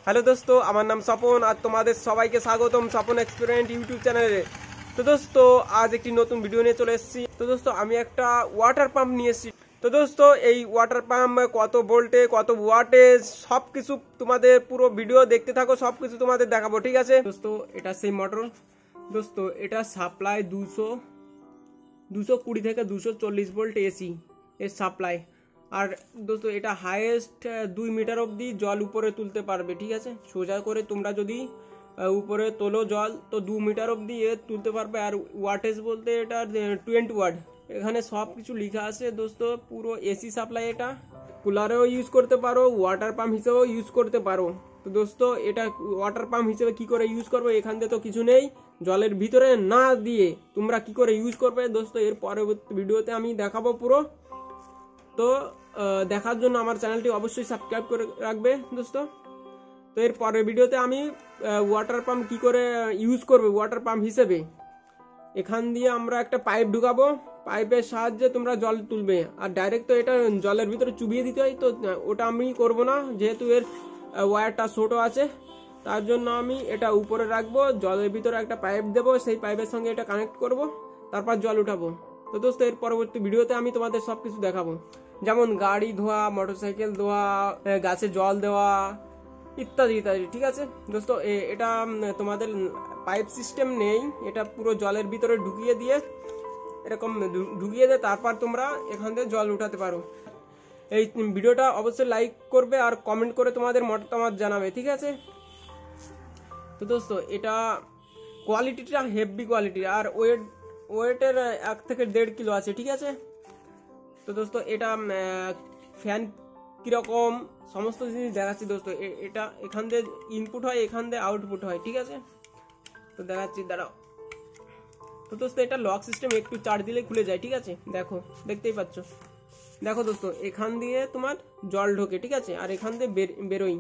Hello দোস্ত, আমার নাম স্বপন আর তোমাদের সবাইকে স্বাগতম স্বপন এক্সপেরিমেন্ট ইউটিউব চ্যানেলে। তো দোস্ত, আজ একটি নতুন ভিডিও নিয়ে চলে এসেছি। তো দোস্ত, আমি একটা ওয়াটার পাম্প নিয়ে এসেছি। তো দোস্ত, এই ওয়াটার পাম্প কত ভোল্টে, কত ওয়াটেজ, সব কিছু তোমাদের পুরো ভিডিও দেখতে থাকো, সব কিছু তোমাদের দেখাবো, ঠিক আছে দোস্ত? এটা সেই মোটর দোস্ত, এটা সাপ্লাই 220 থেকে 240 ভোল্ট এসি এর সাপ্লাই। আর দোস্ত, এটা হাইয়েস্ট 2 মিটার অবধি জল উপরে তুলতে পারবে, ঠিক আছে? সোজা করে তোমরা যদি উপরে তোলো জল, তো 2 মিটার অবধি তুলতে পারবে। আর ওয়াটেজ বলতে এটা 20 ওয়াট। এখানে সব কিছু লেখা আছে দোস্ত। পুরো এসি সাপ্লাই। এটা কুলারেও ইউজ করতে পারো, ওয়াটার পাম্প হিসেবেও ইউজ করতে পারো। তো দোস্ত, এটা ওয়াটার পাম্প হিসেবে কি করে ইউজ করবে, এখান থেকে তো কিছু নেই, জলের ভিতরে না দিয়ে তোমরা কি করে ইউজ করবে দোস্ত, এর পরবর্তী ভিডিওতে আমি দেখাবো পুরো। তো দেখার জন্য আমার চ্যানেলটি অবশ্যই সাবস্ক্রাইব করে রাখবে দোস্ত। তো এর পরের ভিডিওতে আমি ওয়াটার পাম্প কি করে ইউজ করবে ওয়াটার পাম্প হিসেবে, এখান দিয়ে আমরা একটা পাইপ ঢুকাবো, পাইপের সাহায্যে তোমরা জল তুলবে। আর ডাইরেক্ট তো এটা জলের ভিতরে চুবিয়ে দিতে হয়, তো ওটা আমি করব না, যেহেতু এর ওয়্যারটা ছোটো আছে। তার জন্য আমি এটা উপরে রাখবো, জলের ভিতরে একটা পাইপ দেবো, সেই পাইপের সঙ্গে এটা কানেক্ট করব, তারপর জল উঠাবো। তো দোস্ত, এর পরবর্তী ভিডিওতে আমি তোমাদের সব কিছু দেখাবো, যেমন গাড়ি ধোয়া, মোটরসাইকেল ধোয়া, গাছে জল দেওয়া, ইত্যাদি ইত্যাদি, ঠিক আছে দোস্ত? এটা তোমাদের পাইপ সিস্টেম নেই, এটা পুরো জলের ভিতরে ঢুকিয়ে দিয়ে এরকম ঢুকিয়ে দিয়ে তারপর তোমরা এখান থেকে জল উঠাতে পারো। এই ভিডিওটা অবশ্যই লাইক করবে আর কমেন্ট করে তোমাদের মতামত জানাবে, ঠিক আছে? তো দোস্ত, এটা কোয়ালিটিটা হেভি কোয়ালিটি, আর ওয়েটের 1 থেকে 1.5 কিলো আছে, ঠিক আছে? তো দোস্ত, এটা ফ্যান কিরকম সমস্ত জিনিস দেখাচ্ছি দোস্ত। এটা এখান দিয়ে ইনপুট হয়, এখান দিয়ে আউটপুট হয়, ঠিক আছে? তো দেখাচ্ছি, দাঁড়াও। তো দোস্ত, এটা লক সিস্টেম, একটু চার্জ দিলে খুলে যায়, ঠিক আছে? দেখো, দেখতেই পাচ্ছ। দেখো দোস্ত, এখান দিয়ে তোমার জল ঢোকে, ঠিক আছে? আর এখান দিয়ে বেরোই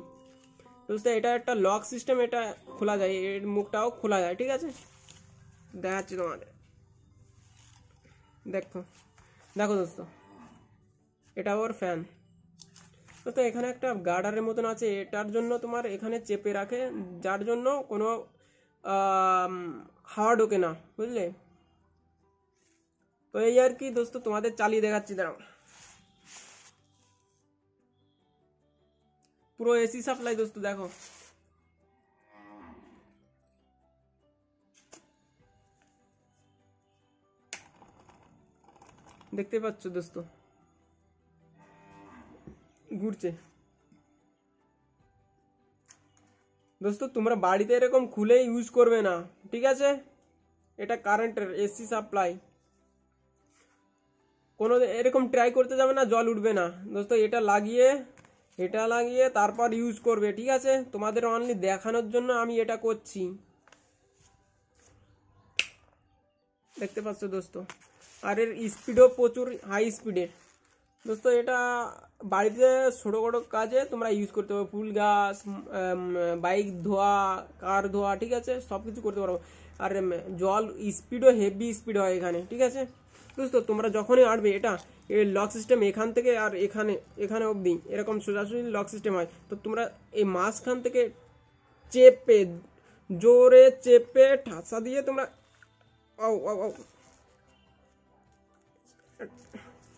দোস্ত। এটা একটা লক সিস্টেম, এটা খোলা যায়, এর মুখটাও খোলা যায়, ঠিক আছে? দেখাচ্ছি তোমাদের, দেখো দেখো দোস্ত, এটা ওর ফ্যান। তো এখানে একটা গার্ডারের মতন আছে, এটার জন্য তোমার এখানে চেপে রাখে, যার জন্য কোনো হাওয়া ঢোকে না, বুঝলে? তো এই আর কি দোস্ত, তোমাদের চালিয়ে দেখাচ্ছি, দাঁড়াও। পুরো এসি সাপ্লাই দোস্ত, দেখো। দেখতে পাচ্ছ দোস্ত, ঘুরছে দোস্ত। তোমরা বাড়িতে এরকম খুলে ইউজ করবে না, ঠিক আছে? এটা কারেন্টের এসি সাপ্লাই, কোনো এরকম ট্রাই করতে যাবে না, জল উঠবে না দোস্ত। এটা লাগিয়ে তারপর ইউজ করবে, ঠিক আছে? তোমাদের অনলি দেখানোর জন্য আমি এটা করছি, দেখতে পাচ্ছ দোস্ত। আর এর স্পিডও প্রচুর হাই স্পিডের দোস্ত। এটা বাড়িতে ছোটোখাটো কাজে তোমরা ইউজ করতে পারো, ফুল গাছ, বাইক ধোয়া, কার ধোয়া, ঠিক আছে? সব কিছু করতে পারো। আর জল স্পিডও হেভি স্পিড হয় এখানে, ঠিক আছে দোস্ত? তোমরা যখনই আঁটবে, এটা এর লক সিস্টেম এখান থেকে আর এখানে অবধি এরকম সোজাসুজি লক সিস্টেম হয়। তো তোমরা এই মাঝখান থেকে জোরে চেপে ঠাসা দিয়ে তোমরা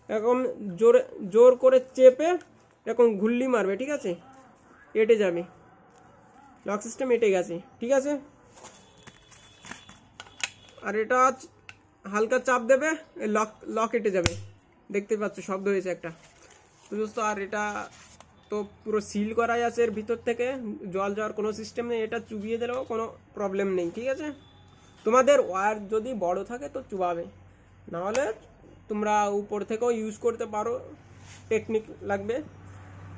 এরকম জোর করে চেপে এরকম ঘুল্লি মারবে, ঠিক আছে? এঁটে যাবে, লক সিস্টেম এঁটে গেছে, ঠিক আছে? আর এটা হালকা চাপ দেবে, লক এঁটে যাবে, দেখতে পাচ্ছ শব্দ হয়েছে একটা। তো দোস্ত, আর এটা তো পুরো সিল করাই আছে, এর ভিতর থেকে জল যাওয়ার কোনো সিস্টেম নেই, এটা চুবিয়ে দিলেও কোনো প্রবলেম নেই, ঠিক আছে? তোমাদের ওয়্যার যদি বড় থাকে তো চুবাবে, নাহলে তোমরা উপর থেকেও ইউজ করতে পারো, টেকনিক লাগবে।